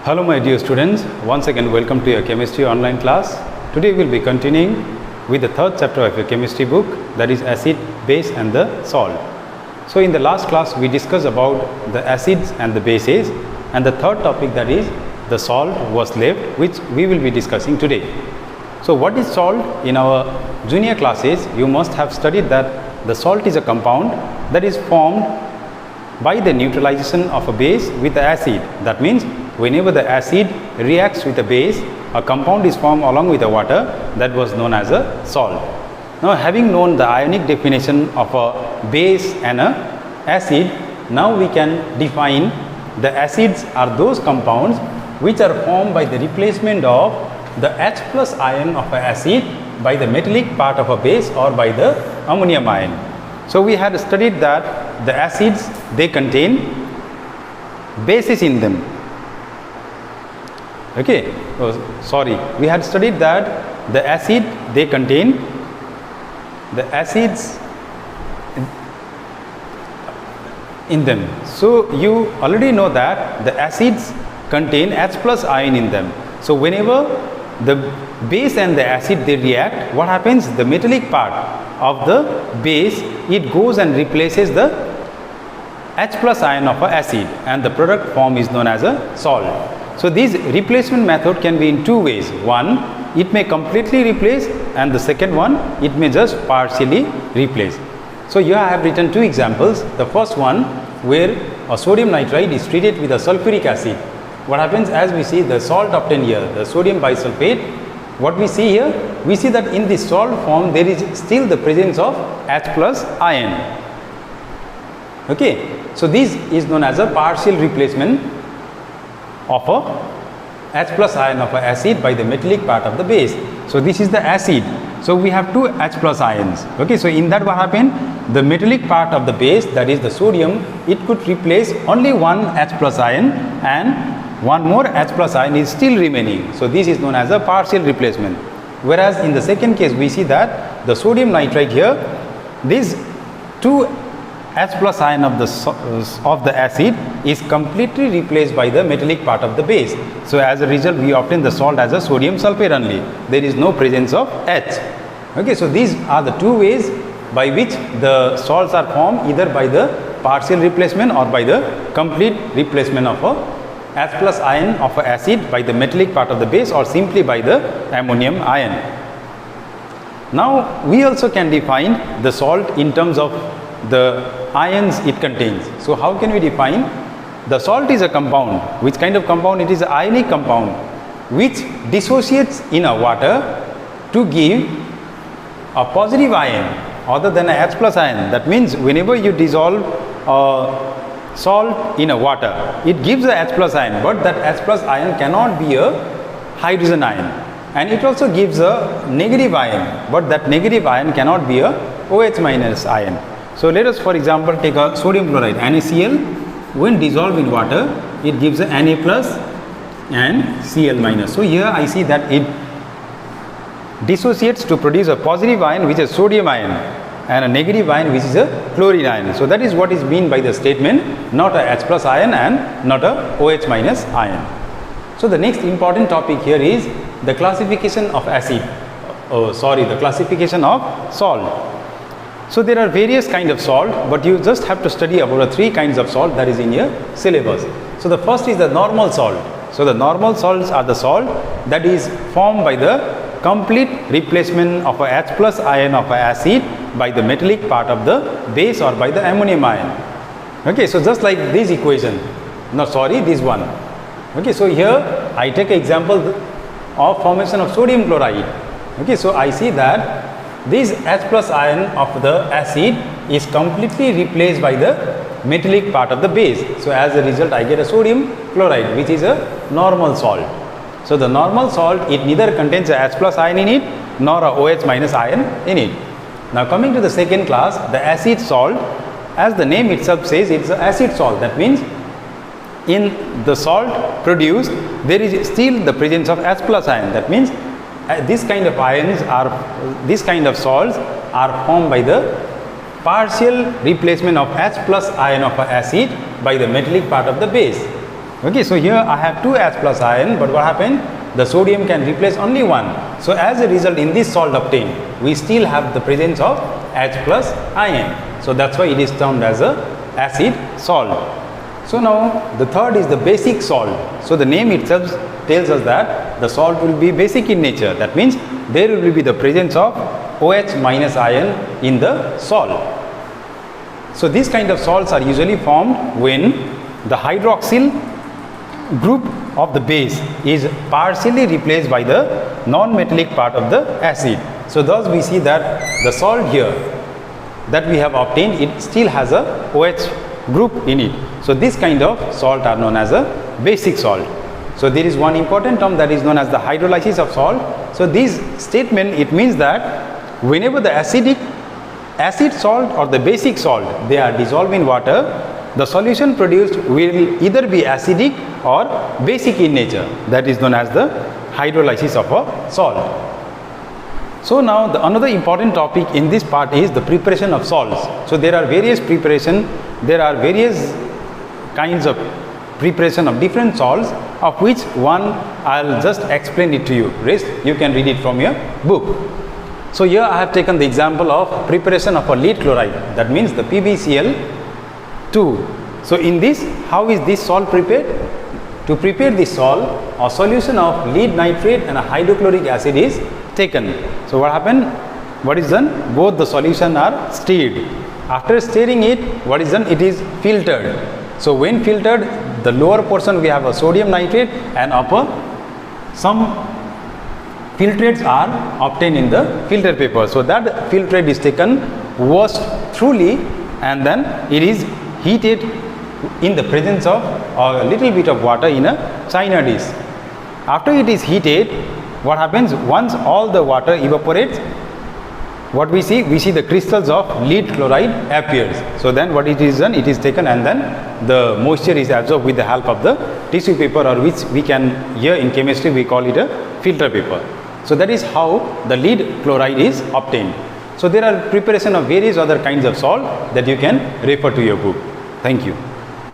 Hello my dear students, once again welcome to your chemistry online class. Today we will be continuing with the third chapter of your chemistry book, that is acid, base and the salt. So in the last class we discussed about the acids and the bases, and the third topic, that is the salt, was left, which we will be discussing today. So what is salt? In our junior classes you must have studied that the salt is a compound that is formed by the neutralization of a base with the acid. That means whenever the acid reacts with a base, a compound is formed along with the water that was known as a salt. Now having known the ionic definition of a base and a acid, now we can define the acids are those compounds which are formed by the replacement of the H plus ion of an acid by the metallic part of a base or by the ammonium ion. So we had studied that the acids, they contain bases in them. Okay, we had studied that the acid, they contain the acids in them. So you already know that the acids contain H plus ion in them. So whenever the base and the acid, they react, what happens? The metallic part of the base, it goes and replaces the H plus ion of an acid, and the product form is known as a salt. So this replacement method can be in two ways. One, it may completely replace, and the second one, it may just partially replace. So here I have written two examples. The first one, where a sodium nitride is treated with a sulfuric acid. What happens? As we see the salt obtained here, the sodium bisulfate, what we see here, we see that in the salt form there is still the presence of H plus ion. Okay, so this is known as a partial replacement of a H plus ion of an acid by the metallic part of the base. So this is the acid. So we have two H plus ions. Okay, so in that what happened? The metallic part of the base, that is the sodium, it could replace only one H plus ion, and one more H plus ion is still remaining. So this is known as a partial replacement. Whereas in the second case we see that the sodium nitride here, these two H plus ion of the acid is completely replaced by the metallic part of the base. So as a result we obtain the salt as a sodium sulfate only. There is no presence of H. Okay, so these are the two ways by which the salts are formed, either by the partial replacement or by the complete replacement of a H plus ion of an acid by the metallic part of the base, or simply by the ammonium ion. Now we also can define the salt in terms of the ions it contains. So how can we define? The salt is a compound. Which kind of compound? It is an ionic compound which dissociates in a water to give a positive ion other than a H plus ion. That means whenever you dissolve salt in a water, it gives a H plus ion, but that H plus ion cannot be a hydrogen ion, and it also gives a negative ion, but that negative ion cannot be a OH minus ion. So let us for example take a sodium chloride, NaCl. When dissolved in water, it gives a Na plus and Cl minus. So here I see that it dissociates to produce a positive ion which is sodium ion, and a negative ion which is a chlorine ion. So that is what is meant by the statement, not a H plus ion and not a OH minus ion. So the next important topic here is the classification of acid. The classification of salt. So there are various kinds of salt, but you just have to study about the three kinds of salt that is in your syllabus. So the first is the normal salt. So the normal salts are the salt that is formed by the complete replacement of a H plus ion of an acid by the metallic part of the base or by the ammonium ion. Okay, so just like this equation, this one. Okay, so here I take an example of formation of sodium chloride. Okay, so I see that this H plus ion of the acid is completely replaced by the metallic part of the base. So as a result I get a sodium chloride, which is a normal salt. So the normal salt, it neither contains a H plus ion in it nor a OH minus ion in it. Now coming to the second class, the acid salt, as the name itself says, it's an acid salt. That means in the salt produced there is still the presence of H plus ion. That means this kind of salts are formed by the partial replacement of H plus ion of an acid by the metallic part of the base. Okay, so here I have 2 H plus ion, but what happened? The sodium can replace only 1. So as a result, in this salt obtained, we still have the presence of H plus ion. So that's why it is termed as a acid salt. So now the third is the basic salt. So the name itself tells us that the salt will be basic in nature. That means there will be the presence of OH minus ion in the salt. So these kind of salts are usually formed when the hydroxyl group of the base is partially replaced by the non-metallic part of the acid. So thus we see that the salt here that we have obtained, it still has a OH group in it. So this kind of salt are known as a basic salt. So there is one important term that is known as the hydrolysis of salt. So this statement, it means that whenever the acid salt or the basic salt, they are dissolved in water, the solution produced will either be acidic or basic in nature. That is known as the hydrolysis of a salt. So now another important topic in this part is the preparation of salts. So there are various preparation, there are various kinds of preparation of different salts, of which one I'll just explain it to you. Rest you can read it from your book. So here I have taken the example of preparation of a lead chloride, that means the PbCl2. So in this, how is this salt prepared? To prepare this salt, a solution of lead nitrate and a hydrochloric acid is taken. So what happened? What is done? Both the solution are stirred. After stirring it, what is done? It is filtered. So when filtered, the lower portion we have a sodium nitrate, and upper some filtrates are obtained in the filter paper. So that filtrate is taken, washed thoroughly, and then it is heated in the presence of a little bit of water in a china dish. After it is heated, what happens? Once all the water evaporates, what we see the crystals of lead chloride appears. So then what it is done? It is taken, and then the moisture is absorbed with the help of the tissue paper, or which we can, here in chemistry we call it a filter paper. So that is how the lead chloride is obtained. So there are preparation of various other kinds of salt that you can refer to your book. Thank you.